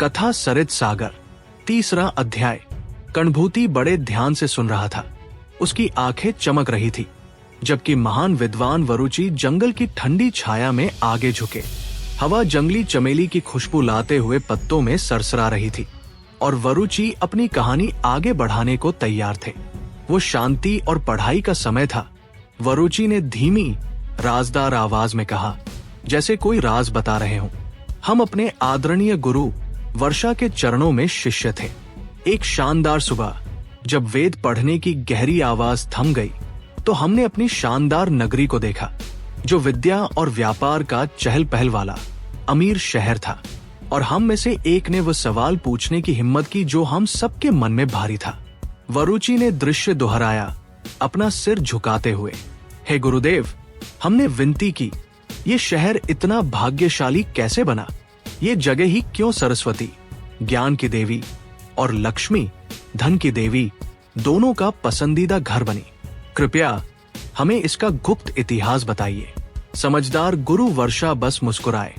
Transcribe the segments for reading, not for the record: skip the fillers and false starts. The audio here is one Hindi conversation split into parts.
कथा सरित सागर, 3रा अध्याय। कणभूति बड़े ध्यान से सुन रहा था। उसकी आंखें चमक रही थी, जबकि महान विद्वान वरुचि जंगल की ठंडी छाया में आगे झुके। हवा जंगली चमेली की खुशबू लाते हुए पत्तों में सरसरा रही थी और वरुचि अपनी कहानी आगे बढ़ाने को तैयार थे। वो शांति और पढ़ाई का समय था। वरुचि ने धीमी, राजदार आवाज में कहा, जैसे कोई राज बता रहे हों। हम अपने आदरणीय गुरु वर्षा के चरणों में शिष्य थे। एक शानदार सुबह, जब वेद पढ़ने की गहरी आवाज थम गई, तो हमने अपनी शानदार नगरी को देखा, जो विद्या और व्यापार का चहल पहल वाला अमीर शहर था। और हम में से एक ने वो सवाल पूछने की हिम्मत की जो हम सबके मन में भारी था। वरुचि ने दृश्य दोहराया, अपना सिर झुकाते हुए। हे गुरुदेव, हमने विनती की, ये शहर इतना भाग्यशाली कैसे बना? ये जगह ही क्यों सरस्वती, ज्ञान की देवी, और लक्ष्मी, धन की देवी, दोनों का पसंदीदा घर बनी? कृपया हमें इसका गुप्त इतिहास बताइए। समझदार गुरु वर्षा बस मुस्कुराए।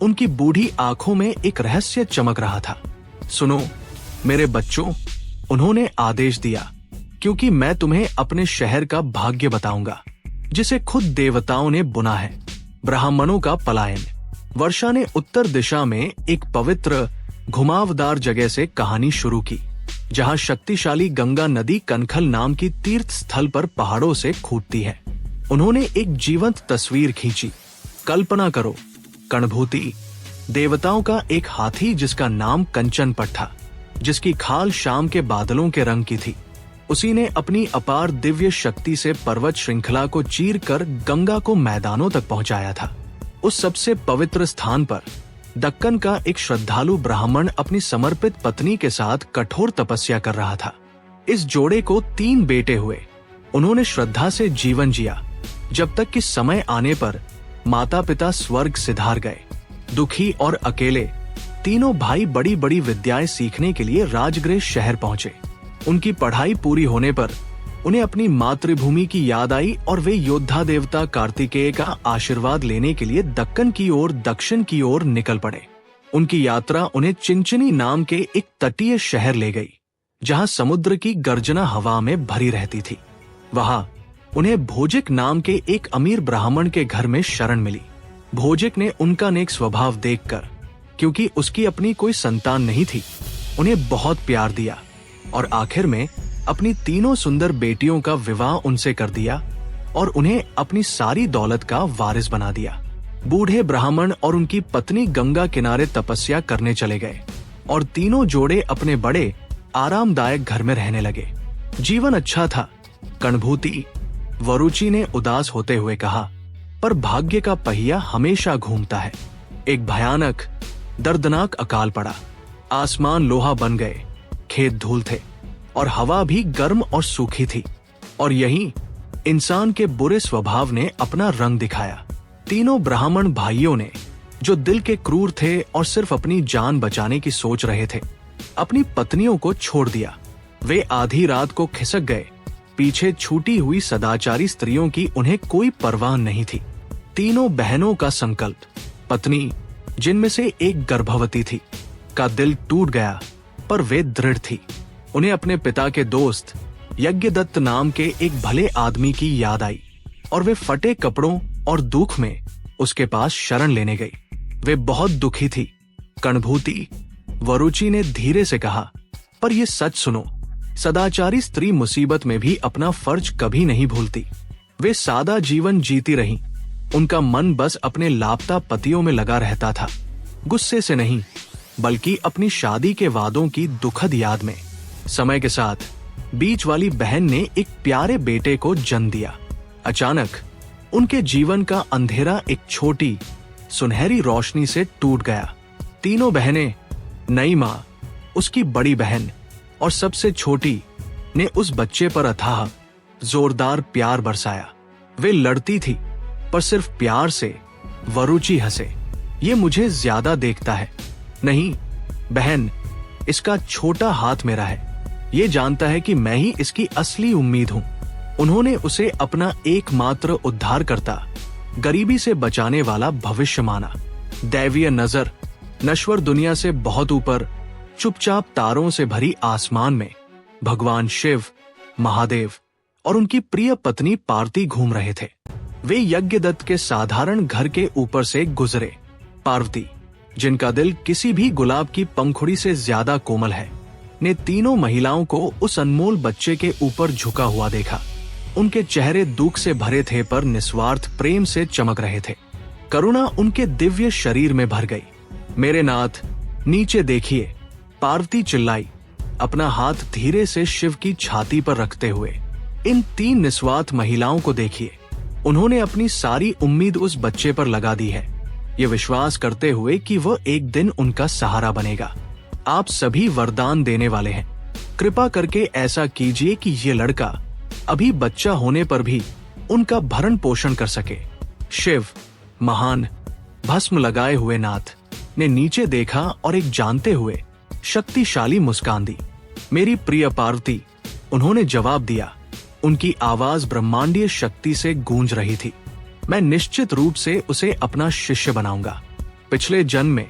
उनकी बूढ़ी आंखों में एक रहस्य चमक रहा था। सुनो मेरे बच्चों, उन्होंने आदेश दिया, क्योंकि मैं तुम्हें अपने शहर का भाग्य बताऊंगा, जिसे खुद देवताओं ने बुना है। ब्राह्मणों का पलायन। वर्षा ने उत्तर दिशा में एक पवित्र, घुमावदार जगह से कहानी शुरू की, जहां शक्तिशाली गंगा नदी कनखल नाम की तीर्थ स्थल पर पहाड़ों से खूटती है। उन्होंने एक जीवंत तस्वीर खींची। कल्पना करो, कणभूति, देवताओं का एक हाथी जिसका नाम कंचनपट था, जिसकी खाल शाम के बादलों के रंग की थी। उसी ने अपनी अपार दिव्य शक्ति से पर्वत श्रृंखला को चीर कर गंगा को मैदानों तक पहुंचाया था। उस सबसे पवित्र स्थान पर दक्कन का एक श्रद्धालु ब्राह्मण अपनी समर्पित पत्नी के साथ कठोर तपस्या कर रहा था। इस जोड़े को 3 बेटे हुए। उन्होंने श्रद्धा से जीवन जिया, जब तक कि समय आने पर माता पिता स्वर्ग सिधार गए। दुखी और अकेले तीनों भाई बड़ी बड़ी विद्याएं सीखने के लिए राजगृह शहर पहुंचे। उनकी पढ़ाई पूरी होने पर उन्हें अपनी मातृभूमि की याद आई और वे योद्धा देवता कार्तिकेय का आशीर्वाद लेने के लिए दक्कन की ओर, दक्षिण की ओर निकल पड़े। उनकी यात्रा उन्हें चिंचिनी नाम के एक तटीय शहर ले गई, जहां समुद्र की गर्जना हवा में भरी रहती थी। वहां उन्हें भोजिक नाम के एक अमीर ब्राह्मण के घर में शरण मिली। भोजिक ने उनका नेक स्वभाव देखकर, क्योंकि उसकी अपनी कोई संतान नहीं थी, उन्हें बहुत प्यार दिया और आखिर में अपनी 3 सुंदर बेटियों का विवाह उनसे कर दिया और उन्हें अपनी सारी दौलत का वारिस बना दिया। बूढ़े ब्राह्मण और उनकी पत्नी गंगा किनारे तपस्या करने चले गए और तीनों जोड़े अपने बड़े आरामदायक घर में रहने लगे। जीवन अच्छा था, कणभूति, वरुचि ने उदास होते हुए कहा, पर भाग्य का पहिया हमेशा घूमता है। एक भयानक, दर्दनाक अकाल पड़ा। आसमान लोहा बन गए, खेत धूल थे और हवा भी गर्म और सूखी थी। और यहीं इंसान के बुरे स्वभाव ने अपना रंग दिखाया। तीनों ब्राह्मण भाइयों ने, जो दिल के क्रूर थे और सिर्फ अपनी जान बचाने की सोच रहे थे, अपनी पत्नियों को छोड़ दिया। वे आधी रात को खिसक गए। पीछे छूटी हुई सदाचारी स्त्रियों की उन्हें कोई परवाह नहीं थी। तीनों बहनों का संकल्प, पत्नी, जिनमें से एक गर्भवती थी, का दिल टूट गया, पर वे दृढ़ थी। उन्हें अपने पिता के दोस्त यज्ञदत्त नाम के एक भले आदमी की याद आई और वे फटे कपड़ों और दुख में उसके पास शरण लेने गई। वे बहुत दुखी थी। कणभूति, वरुचि ने धीरे से कहा, पर ये सच सुनो, सदाचारी स्त्री मुसीबत में भी अपना फर्ज कभी नहीं भूलती। वे सादा जीवन जीती रहीं। उनका मन बस अपने लापता पतियों में लगा रहता था, गुस्से से नहीं, बल्कि अपनी शादी के वादों की दुखद याद में। समय के साथ बीच वाली बहन ने एक प्यारे बेटे को जन्म दिया। अचानक उनके जीवन का अंधेरा एक छोटी, सुनहरी रोशनी से टूट गया। तीनों बहनें, नई माँ, उसकी बड़ी बहन और सबसे छोटी, ने उस बच्चे पर अथाह, जोरदार प्यार बरसाया। वे लड़ती थी, पर सिर्फ प्यार से। वरुचि हंसे, ये मुझे ज्यादा देखता है। नहीं बहन, इसका छोटा हाथ मेरा है। ये जानता है कि मैं ही इसकी असली उम्मीद हूँ। उन्होंने उसे अपना एकमात्र उद्धारकर्ता, गरीबी से बचाने वाला भविष्य माना। दैवीय नजर, नश्वर दुनिया से बहुत ऊपर चुपचाप तारों से भरी आसमान में भगवान शिव, महादेव और उनकी प्रिय पत्नी पार्वती घूम रहे थे। वे यज्ञदत्त के साधारण घर के ऊपर से गुजरे। पार्वती, जिनका दिल किसी भी गुलाब की पंखुड़ी से ज्यादा कोमल है, ने तीनों महिलाओं को उस अनमोल बच्चे के ऊपर झुका हुआ देखा। उनके चेहरे दुख से भरे थे पर निस्वार्थ प्रेम से चमक रहे थे। करुणा उनके दिव्य शरीर में भर गई। मेरे नाथ, नीचे देखिए, पार्वती चिल्लाई, अपना हाथ धीरे से शिव की छाती पर रखते हुए। इन तीन निस्वार्थ महिलाओं को देखिए, उन्होंने अपनी सारी उम्मीद उस बच्चे पर लगा दी है, ये विश्वास करते हुए कि वह एक दिन उनका सहारा बनेगा। आप सभी वरदान देने वाले हैं, कृपा करके ऐसा कीजिए कि ये लड़का अभी बच्चा होने पर भी उनका भरण पोषण कर सके। शिव, महान भस्म लगाए हुए नाथ, ने नीचे देखा और एक जानते हुए शक्तिशाली मुस्कान दी। मेरी प्रिय पार्वती, उन्होंने जवाब दिया। उनकी आवाज ब्रह्मांडीय शक्ति से गूंज रही थी। मैं निश्चित रूप से उसे अपना शिष्य बनाऊंगा। पिछले जन्म में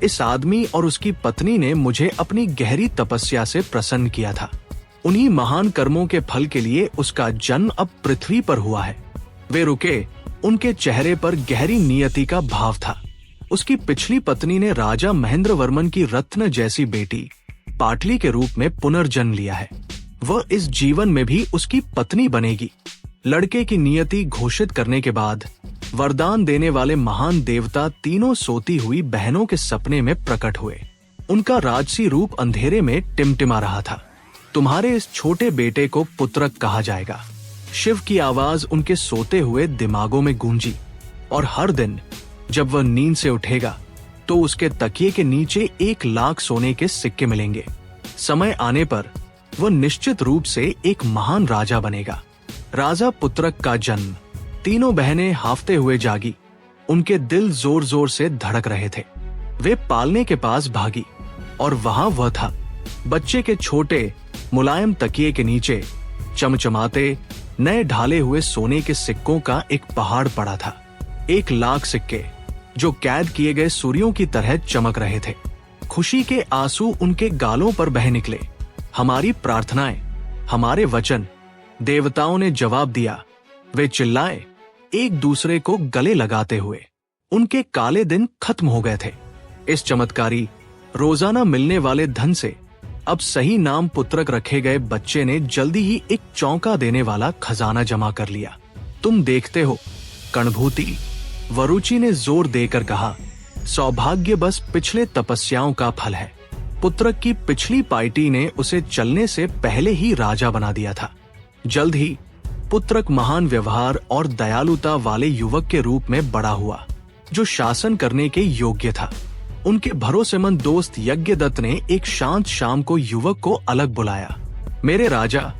इस आदमी और उसकी पत्नी ने मुझे अपनी गहरी तपस्या से प्रसन्न किया था। उन्हीं महान कर्मों के फल के लिए उसका जन्म अब पृथ्वी पर हुआ है। वे रुके, उनके चेहरे पर गहरी नियति का भाव था। उसकी पिछली पत्नी ने राजा महेंद्र वर्मन की रत्न जैसी बेटी पाटली के रूप में पुनर्जन्म लिया है। वह इस जीवन में भी उसकी पत्नी बनेगी। लड़के की नियति घोषित करने के बाद वरदान देने वाले महान देवता तीनों सोती हुई बहनों के सपने में प्रकट हुए। उनका राजसी रूप अंधेरे में टिमटिमा रहा था। तुम्हारे इस छोटे बेटे को पुत्रक कहा जाएगा। शिव की आवाज उनके सोते हुए दिमागों में गूंजी। और हर दिन जब वह नींद से उठेगा तो उसके तकिए के नीचे 1,00,000 सोने के सिक्के मिलेंगे। समय आने पर वह निश्चित रूप से एक महान राजा बनेगा। राजा पुत्रक का जन्म। तीनों बहनें हाफते हुए जागी। उनके दिल जोर जोर से धड़क रहे थे। वे पालने के पास भागी और वहां वह था। बच्चे के छोटे मुलायम तकिए के नीचे चमचमाते नए ढाले हुए सोने के सिक्कों का एक पहाड़ पड़ा था। 1,00,000 सिक्के जो कैद किए गए सूर्यों की तरह चमक रहे थे। खुशी के आंसू उनके गालों पर बह निकले। हमारी प्रार्थनाएं, हमारे वचन, देवताओं ने जवाब दिया। वे चिल्लाए, एक दूसरे को गले लगाते हुए। उनके काले दिन खत्म हो गए थे। इस चमत्कारी रोजाना मिलने वाले धन से अब सही नाम पुत्रक रखे गए बच्चे ने जल्दी ही एक चौंका देने वाला खजाना जमा कर लिया। तुम देखते हो कणभूति, वरुचि ने जोर देकर कहा, सौभाग्य बस पिछले तपस्याओं का फल है। पुत्रक की पिछली पार्टी ने उसे चलने से पहले ही राजा बना दिया था। जल्द ही पुत्रक महान व्यवहार और दयालुता वाले युवक के रूप में बड़ा हुआ, जो शासन करने के योग्य था। उनके भरोसेमंद दोस्त यज्ञदत्त ने एक शांत शाम को युवक को अलग बुलाया। मेरे राजा,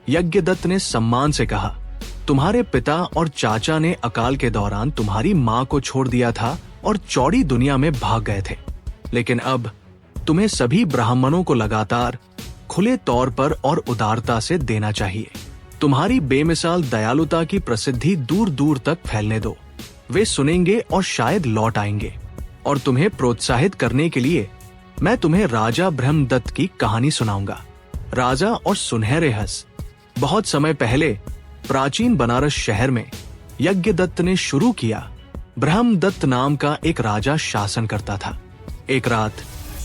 यज्ञदत्त ने सम्मान से कहा, तुम्हारे पिता और चाचा ने अकाल के दौरान तुम्हारी माँ को छोड़ दिया था और चौड़ी दुनिया में भाग गए थे। लेकिन अब तुम्हें सभी ब्राह्मणों को लगातार, खुले तौर पर और उदारता से देना चाहिए। तुम्हारी बेमिसाल दयालुता की प्रसिद्धि दूर दूर तक फैलने दो। वे सुनेंगे और शायद लौट आएंगे। और तुम्हें प्रोत्साहित करने के लिए मैं तुम्हें राजा ब्रह्मदत्त की कहानी सुनाऊंगा। राजा और सुनहरे हंस। बहुत समय पहले प्राचीन बनारस शहर में यज्ञदत्त ने शुरू किया। ब्रह्मदत्त नाम का एक राजा शासन करता था। एक रात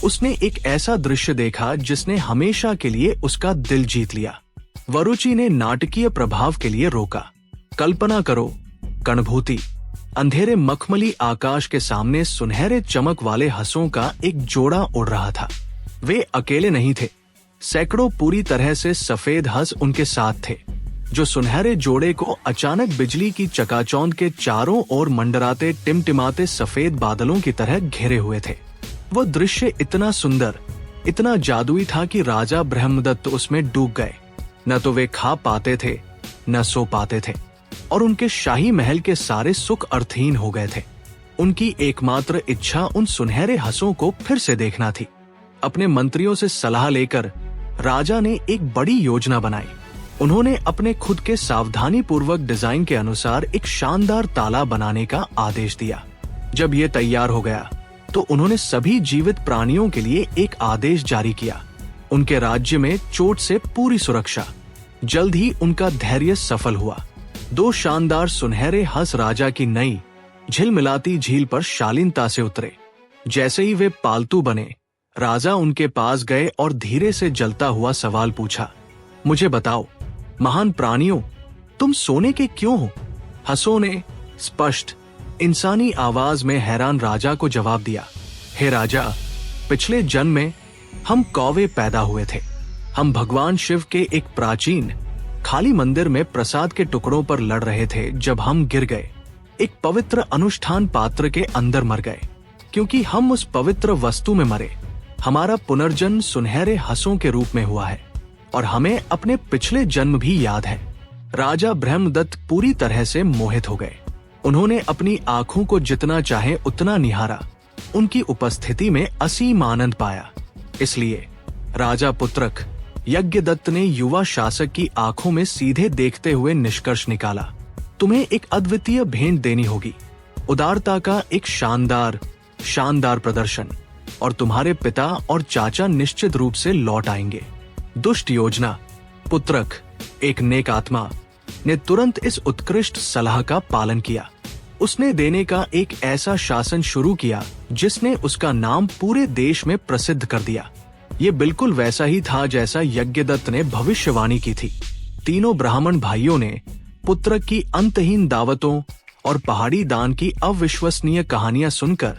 उसने एक ऐसा दृश्य देखा जिसने हमेशा के लिए उसका दिल जीत लिया। वरुचि ने नाटकीय प्रभाव के लिए रोका। कल्पना करो कणभूति, अंधेरे मखमली आकाश के सामने सुनहरे चमक वाले हंसों का एक जोड़ा उड़ रहा था। वे अकेले नहीं थे, सैकड़ों पूरी तरह से सफेद हंस उनके साथ थे, जो सुनहरे जोड़े को अचानक बिजली की चकाचौंध के चारों ओर मंडराते टिमटिमाते सफेद बादलों की तरह घेरे हुए थे। वह दृश्य इतना सुंदर, इतना जादुई था कि राजा ब्रह्मदत्त उसमें डूब गए। न तो वे खा पाते थे, न सो पाते थे, और उनके शाही महल के सारे सुख अर्थहीन हो गए थे। उनकी एकमात्र इच्छा उन सुनहरे हंसों को फिर से देखना थी। अपने मंत्रियों से सलाह लेकर राजा ने एक बड़ी योजना बनाई। उन्होंने अपने खुद के सावधानी पूर्वक डिजाइन के अनुसार एक शानदार ताला बनाने का आदेश दिया। जब ये तैयार हो गया तो उन्होंने सभी जीवित प्राणियों के लिए एक आदेश जारी किया। उनके राज्य में चोट से पूरी सुरक्षा। जल्द ही उनका धैर्य सफल हुआ। 2 शानदार सुनहरे हंस राजा की नई झिलमिलाती झील पर शालीनता से उतरे। जैसे ही वे पालतू बने, राजा उनके पास गए और धीरे से जलता हुआ सवाल पूछा, मुझे बताओ महान प्राणियों, तुम सोने के क्यों हो? हंसों ने स्पष्ट इंसानी आवाज में हैरान राजा को जवाब दिया, हे राजा, पिछले जन्म में हम कौवे पैदा हुए थे। हम भगवान शिव के एक प्राचीन खाली मंदिर में प्रसाद के टुकड़ों पर लड़ रहे थे जब हम गिर गए। एक पवित्र अनुष्ठान पात्र के अंदर मर गए। क्योंकि हम उस पवित्र वस्तु में मरे, हमारा पुनर्जन्म सुनहरे हंसों के रूप में हुआ है और हमें अपने पिछले जन्म भी याद है। राजा ब्रह्मदत्त पूरी तरह से मोहित हो गए। उन्होंने अपनी आंखों को जितना चाहे उतना निहारा। उनकी उपस्थिति में असीम आनंद पाया। इसलिए राजा पुत्रक यज्ञदत्त ने युवा शासक की आंखों में सीधे देखते हुए निष्कर्ष निकाला, तुम्हें एक अद्वितीय भेंट देनी होगी, उदारता का एक शानदार प्रदर्शन, और तुम्हारे पिता और चाचा निश्चित रूप से लौट आएंगे। दुष्ट योजना पुत्रक, एक नेक आत्मा, ने तुरंत इस उत्कृष्ट सलाह का पालन किया। उसने देने का एक ऐसा शासन शुरू किया जिसने उसका नाम पूरे देश में प्रसिद्ध कर दिया। ये बिल्कुल वैसा ही था जैसा यज्ञदत्त ने भविष्यवाणी की थी। तीनों ब्राह्मण भाइयों ने पुत्रक की अंतहीन दावतों और पहाड़ी दान की अविश्वसनीय कहानियां सुनकर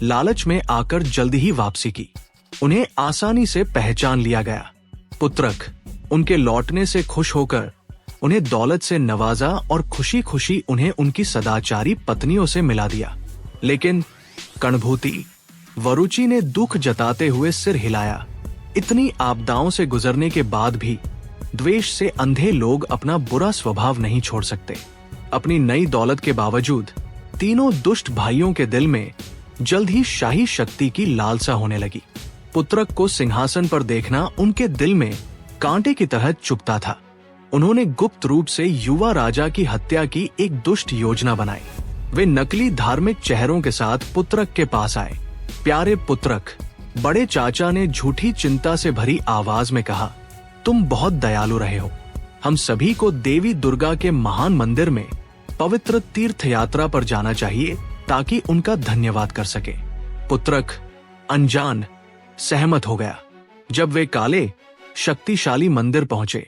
लालच में आकर जल्दी ही वापसी की। उन्हें आसानी से पहचान लिया गया। पुत्रक उनके लौटने से खुश होकर उन्हें दौलत से नवाजा और खुशी खुशी उन्हें उनकी सदाचारी पत्नियों से मिला दिया। लेकिन कणभूति वरुचि ने दुख जताते हुए सिर हिलाया। इतनी आपदाओं से गुजरने के बाद भी द्वेष से अंधे लोग अपना बुरा स्वभाव नहीं छोड़ सकते। अपनी नई दौलत के बावजूद तीनों दुष्ट भाइयों के दिल में जल्द ही शाही शक्ति की लालसा होने लगी। पुत्रक को सिंहासन पर देखना उनके दिल में कांटे की तरह चुभता था। उन्होंने गुप्त रूप से युवा राजा की हत्या की एक दुष्ट योजना बनाई। वे नकली धार्मिक चेहरों के साथ पुत्रक के पास आए। प्यारे पुत्रक, बड़े चाचा ने झूठी चिंता से भरी आवाज में कहा, तुम बहुत दयालु रहे हो। हम सभी को देवी दुर्गा के महान मंदिर में पवित्र तीर्थ यात्रा पर जाना चाहिए ताकि उनका धन्यवाद कर सके। पुत्रक अनजान सहमत हो गया। जब वे काले शक्तिशाली मंदिर पहुंचे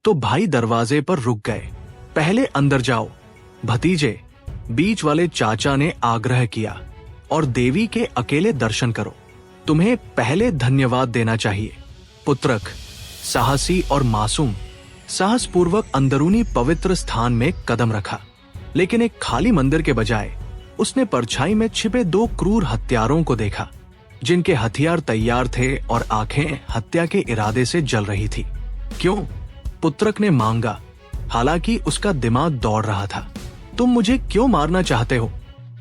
तो भाई दरवाजे पर रुक गए। पहले अंदर जाओ भतीजे, बीच वाले चाचा ने आग्रह किया, और देवी के अकेले दर्शन करो। तुम्हें पहले धन्यवाद देना चाहिए। पुत्रक साहसी और मासूम साहसपूर्वक अंदरूनी पवित्र स्थान में कदम रखा। लेकिन एक खाली मंदिर के बजाय उसने परछाई में छिपे 2 क्रूर हत्यारों को देखा, जिनके हथियार तैयार थे और आंखें हत्या के इरादे से जल रही थी। क्यों? पुत्रक ने मांगा, हालांकि उसका दिमाग दौड़ रहा था। तुम मुझे क्यों मारना चाहते हो?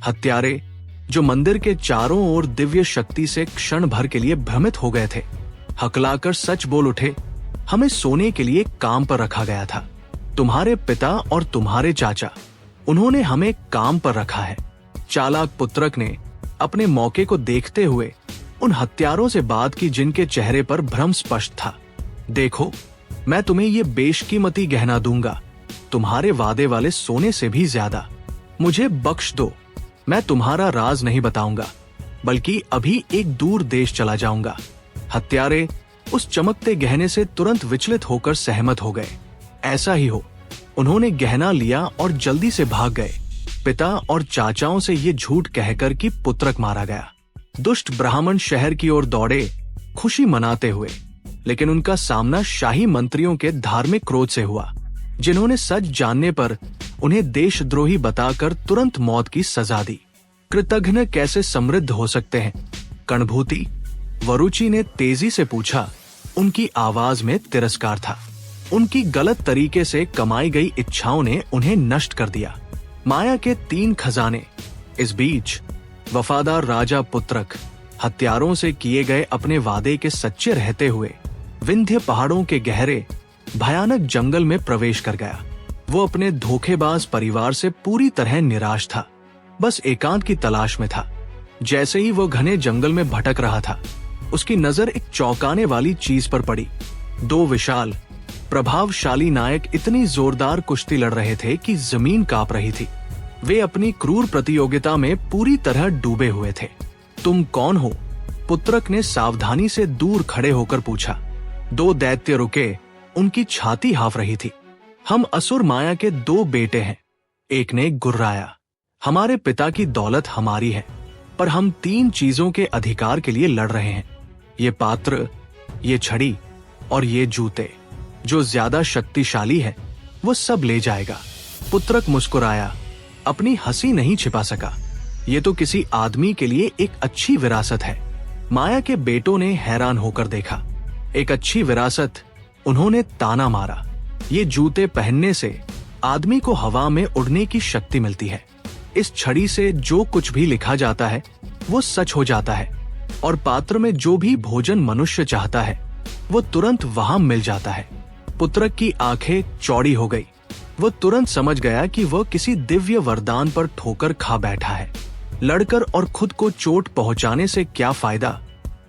हत्यारे, जो मंदिर के चारों ओर दिव्य शक्ति से क्षण भर के लिए भ्रमित हो गए थे, हकलाकर सच बोल उठे, हमें सोने के लिए काम पर रखा गया था। तुम्हारे पिता और तुम्हारे चाचा, उन्होंने हमें काम पर रखा है। चालाक पुत्रक ने अपने मौके को देखते हुए उन हत्यारों से बात की जिनके चेहरे पर भ्रम स्पष्ट था। देखो, मैं तुम्हें ये बेशकीमती गहना दूंगा, तुम्हारे वादे वाले सोने से भी ज्यादा। मुझे बख्श दो। मैं तुम्हारा राज नहीं बताऊंगा, बल्कि अभी एक दूर देश चला जाऊंगा। हत्यारे उस चमकते गहने से तुरंत विचलित होकर सहमत हो गए। ऐसा ही हो। उन्होंने गहना लिया और जल्दी से भाग गए, पिता और चाचाओं से ये झूठ कहकर कि पुत्रक मारा गया। दुष्ट ब्राह्मण शहर की ओर दौड़े, खुशी मनाते हुए, लेकिन उनका सामना शाही मंत्रियों के धार्मिक क्रोध से हुआ, जिन्होंने सच जानने पर उन्हें देशद्रोही बताकर तुरंत मौत की सजा दी। कृतघ्न कैसे समृद्ध हो सकते हैं? कणभूति वरुचि ने तेजी से पूछा। उनकी आवाज में तिरस्कार था। उनकी गलत तरीके से कमाई गई इच्छाओं ने उन्हें नष्ट कर दिया। माया के 3 खजाने। इस बीच वफादार राजा पुत्रक हत्यारों से किए गए अपने वादे के सच्चे रहते हुए विंध्य पहाड़ों के गहरे भयानक जंगल में प्रवेश कर गया। वो अपने धोखेबाज परिवार से पूरी तरह निराश था, बस एकांत की तलाश में था, जैसे ही वो घने जंगल में भटक रहा था, उसकी नजर एक चौंकाने वाली चीज पर पड़ी। दो विशाल प्रभावशाली नायक इतनी जोरदार कुश्ती लड़ रहे थे कि जमीन कांप रही थी। वे अपनी क्रूर प्रतियोगिता में पूरी तरह डूबे हुए थे। तुम कौन हो? पुत्रक ने सावधानी से दूर खड़े होकर पूछा। दो दैत्य रुके, उनकी छाती हाँफ रही थी। हम असुर माया के दो बेटे हैं। एक ने गुर्राया, हमारे पिता की दौलत हमारी है, पर हम तीन चीजों के अधिकार के लिए लड़ रहे हैं। ये पात्र, ये छड़ी और ये जूते। जो ज्यादा शक्तिशाली है वो सब ले जाएगा। पुत्रक मुस्कुराया, अपनी हंसी नहीं छिपा सका। ये तो किसी आदमी के लिए एक अच्छी विरासत है। माया के बेटों ने हैरान होकर देखा। एक अच्छी विरासत? उन्होंने ताना मारा। ये जूते पहनने से आदमी को हवा में उड़ने की शक्ति मिलती है। इस छड़ी से जो कुछ भी लिखा जाता है वो सच हो जाता है, और पात्र में जो भी भोजन मनुष्य चाहता है वो तुरंत वहां मिल जाता है। पुत्रक की आंखें चौड़ी हो गई। वो तुरंत समझ गया कि वह किसी दिव्य वरदान पर ठोकर खा बैठा है। लड़कर और खुद को चोट पहुंचाने से क्या फायदा?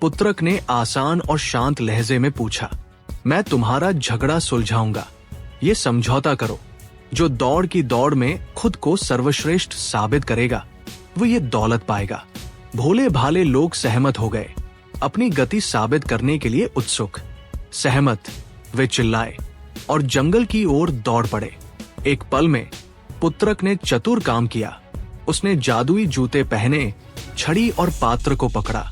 पुत्रक ने आसान और शांत लहजे में पूछा। मैं तुम्हारा झगड़ा सुलझाऊंगा। ये समझौता करो। जो दौड़ की दौड़ में खुद को सर्वश्रेष्ठ साबित करेगा वो ये दौलत पाएगा। भोले भाले लोग सहमत हो गए, अपनी गति साबित करने के लिए उत्सुक। सहमत, वे चिल्लाए और जंगल की ओर दौड़ पड़े। एक पल में पुत्रक ने चतुर काम किया। उसने जादुई जूते पहने, छड़ी और पात्र को पकड़ा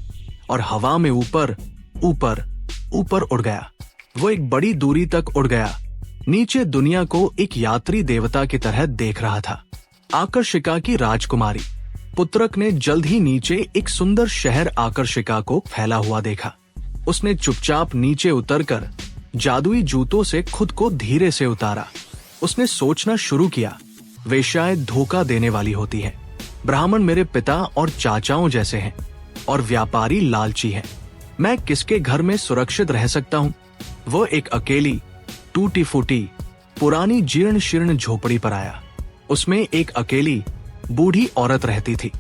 और हवा में ऊपर ऊपर ऊपर उड़ गया। वो एक बड़ी दूरी तक उड़ गया। नीचे दुनिया को एक यात्री देवता की तरह देख रहा था। आकर्षिका की राजकुमारी। पुत्रक ने जल्द ही नीचे एक सुंदर शहर आकर्षिका को फैला हुआ देखा। उसने चुपचाप नीचे उतरकर जादुई जूतों से खुद को धीरे से उतारा। उसने सोचना शुरू किया, वे शायद धोखा देने वाली होती है। ब्राह्मण मेरे पिता और चाचाओं जैसे हैं और व्यापारी लालची है। मैं किसके घर में सुरक्षित रह सकता हूँ? वो एक अकेली टूटी फूटी पुरानी जीर्ण शीर्ण झोपड़ी पर आया। उसमें एक अकेली बूढ़ी औरत रहती थी।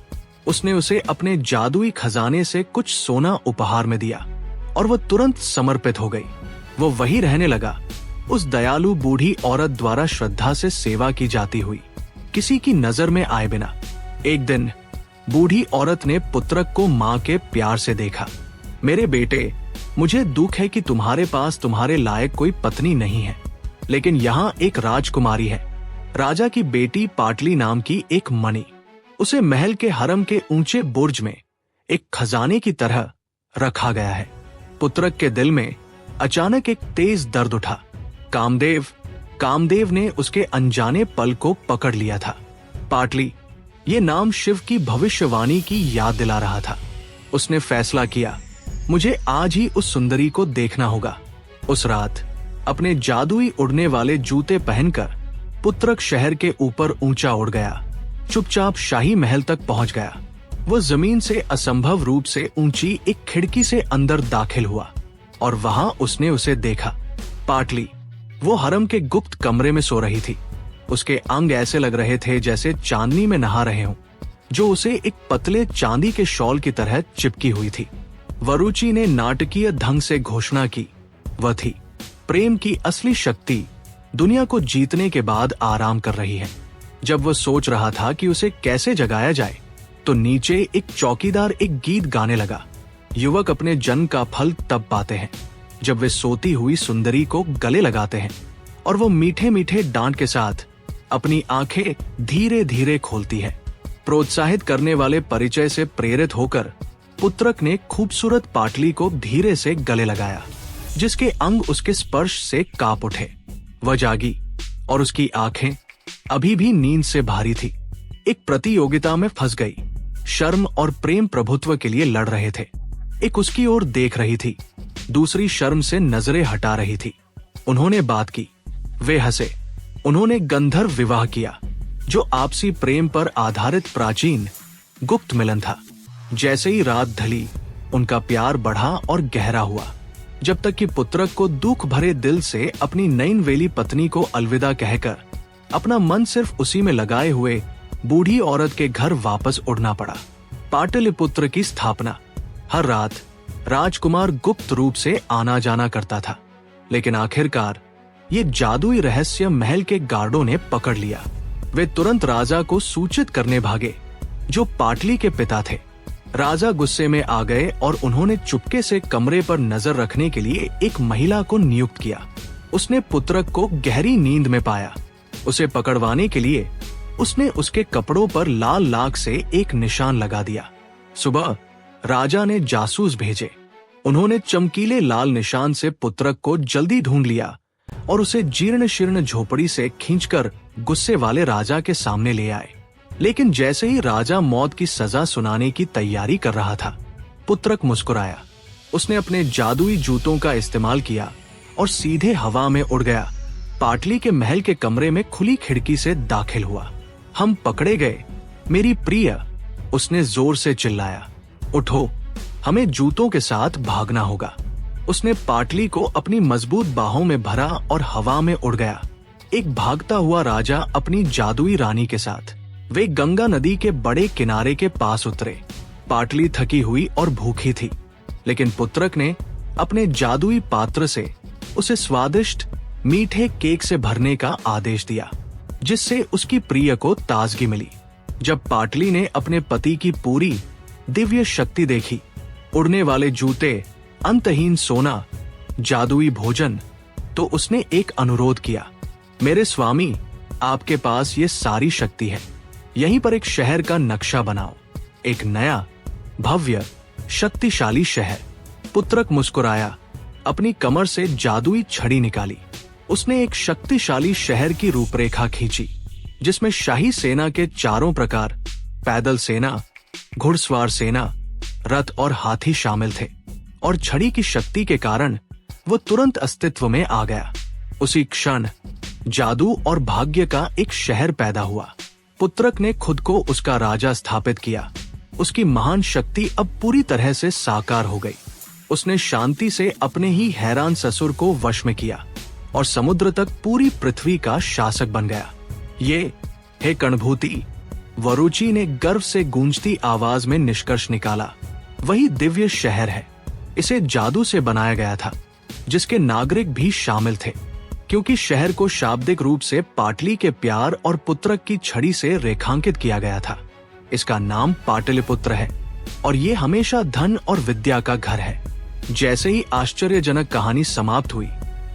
उसने उसे अपने जादुई खजाने से कुछ सोना उपहार में दिया और वो तुरंत समर्पित हो गई। वो वही रहने लगा, उस दयालु बूढ़ी औरत द्वारा श्रद्धा से सेवा की जाती हुई, किसी की नजर में आए बिना। एक दिन बूढ़ी औरत ने पुत्रक को माँ के प्यार से देखा। मेरे बेटे, मुझे दुख है कि तुम्हारे पास तुम्हारे लायक कोई पत्नी नहीं है, लेकिन यहाँ एक राजकुमारी है। राजा की बेटी पाटली नाम की एक मणि। उसे महल के हरम के ऊंचे बुर्ज में एक खजाने की तरह रखा गया है। पुत्रक के दिल में अचानक एक तेज दर्द उठा। कामदेव ने उसके अनजाने पल को पकड़ लिया था। पाटली, ये नाम शिव की भविष्यवाणी की याद दिला रहा था। उसने फैसला किया, मुझे आज ही उस सुंदरी को देखना होगा। उस रात अपने जादुई उड़ने वाले जूते पहनकर पुत्रक शहर के ऊपर ऊंचा उड़ गया। चुपचाप शाही महल तक पहुंच गया। वो जमीन से असंभव रूप से ऊंची एक खिड़की से अंदर दाखिल हुआ और वहां उसने उसे देखा। पाटली, वो हरम के गुप्त कमरे में सो रही थी। उसके अंग ऐसे लग रहे थे जैसे चांदनी में नहा रहे हों, जो उसे एक पतले चांदी के शॉल की तरह चिपकी हुई थी। वरुचि ने नाटकीय ढंग से घोषणा की, वह थी प्रेम की असली शक्ति दुनिया को जीतने के बाद आराम कर रही है। जब वह सोच रहा था कि उसे कैसे जगाया जाए, तो नीचे एक चौकीदार एक गीत गाने लगा। युवक अपने जन्म का फल तब पाते हैं जब वे सोती हुई सुंदरी को गले लगाते हैं और वो मीठे मीठे डांट के साथ अपनी आंखें धीरे धीरे खोलती है। प्रोत्साहित करने वाले परिचय से प्रेरित होकर पुत्रक ने खूबसूरत पाटली को धीरे से गले लगाया, जिसके अंग उसके स्पर्श से कांप उठे। वह जागी और उसकी आंखें अभी भी नींद से भारी थी। एक प्रतियोगिता में फंस गई। शर्म और प्रेम प्रभुत्व के लिए लड़ रहे थे। एक उसकी ओर देख रही थी, दूसरी शर्म से नजरें हटा रही थी। उन्होंने बात की, वे हंसे। उन्होंने गंधर्व विवाह किया, जो आपसी प्रेम पर आधारित प्राचीन गुप्त मिलन था। जैसे ही रात ढली, उनका प्यार बढ़ा और गहरा हुआ, जब तक कि पुत्रक को दुख भरे दिल से अपनी नैनवेली पत्नी को अलविदा कहकर अपना मन सिर्फ उसी में लगाए हुए बूढ़ी औरत के घर वापस उड़ना पड़ा। पाटलिपुत्र की स्थापना। हर रात राजकुमार गुप्त रूप से आना जाना करता था, लेकिन आखिरकार ये जादुई रहस्य महल के गार्डों ने पकड़ लिया। वे तुरंत राजा को सूचित करने भागे, जो पाटली के पिता थे। राजा गुस्से में आ गए और उन्होंने चुपके से कमरे पर नजर रखने के लिए एक महिला को नियुक्त किया। उसने पुत्रक को गहरी नींद में पाया। उसे पकड़वाने के लिए उसने उसके कपड़ों पर लाल लाख से एक निशान लगा दिया। सुबह राजा ने जासूस भेजे। उन्होंने चमकीले लाल निशान से पुत्रक को जल्दी ढूंढ लिया और उसे जीर्ण शीर्ण झोपड़ी से खींचकर गुस्से वाले राजा के सामने ले आए। लेकिन जैसे ही राजा मौत की सजा सुनाने की तैयारी कर रहा था, पुत्रक मुस्कुराया। उसने अपने जादुई जूतों का इस्तेमाल किया और सीधे हवा में उड़ गया। पाटली के महल के कमरे में खुली खिड़की से दाखिल हुआ। हम पकड़े गए मेरी प्रिय, उसने जोर से चिल्लाया। उठो, हमें जूतों के साथ भागना होगा। उसने पाटली को अपनी मजबूत बाहों में भरा और हवा में उड़ गया। एक भागता हुआ राजा अपनी जादुई रानी के साथ। वे गंगा नदी के बड़े किनारे के पास उतरे। पाटली थकी हुई और भूखी थी, लेकिन पुत्रक ने अपने जादुई पात्र से उसे स्वादिष्ट मीठे केक से भरने का आदेश दिया, जिससे उसकी प्रिय को ताजगी मिली। जब पाटली ने अपने पति की पूरी दिव्य शक्ति देखी, उड़ने वाले जूते, अंतहीन सोना, जादुई भोजन, तो उसने एक अनुरोध किया। मेरे स्वामी, आपके पास ये सारी शक्ति है। यहीं पर एक शहर का नक्शा बनाओ, एक नया, भव्य, शक्तिशाली शहर। पुत्रक मुस्कुराया। अपनी कमर से जादुई छड़ी निकाली। उसने एक शक्तिशाली शहर की रूपरेखा खींची, जिसमें शाही सेना के चारों प्रकार, पैदल सेना, घुड़सवार सेना, रथ और हाथी शामिल थे। और छड़ी की शक्ति के कारण वो तुरंत अस्तित्व में आ गया। उसी क्षण जादू और भाग्य का एक शहर पैदा हुआ। पुत्रक ने खुद को उसका राजा स्थापित किया। उसकी महान शक्ति अब पूरी तरह से साकार हो गई। उसने शांति से अपने ही हैरान ससुर को वश में किया और समुद्र तक पूरी पृथ्वी का शासक बन गया। ये हे कणभूति, वरुचि ने गर्व से गूंजती आवाज में निष्कर्ष निकाला, वही दिव्य शहर है। इसे जादू से बनाया गया था, जिसके नागरिक भी शामिल थे, क्योंकि शहर को शाब्दिक रूप से पाटली के प्यार और पुत्रक की छड़ी से रेखांकित किया गया था। इसका नाम पाटलिपुत्र है और ये हमेशा धन और विद्या का घर है। जैसे ही आश्चर्यजनक कहानी समाप्त हुई,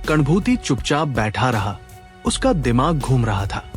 कणभूति चुपचाप बैठा रहा। उसका दिमाग घूम रहा था।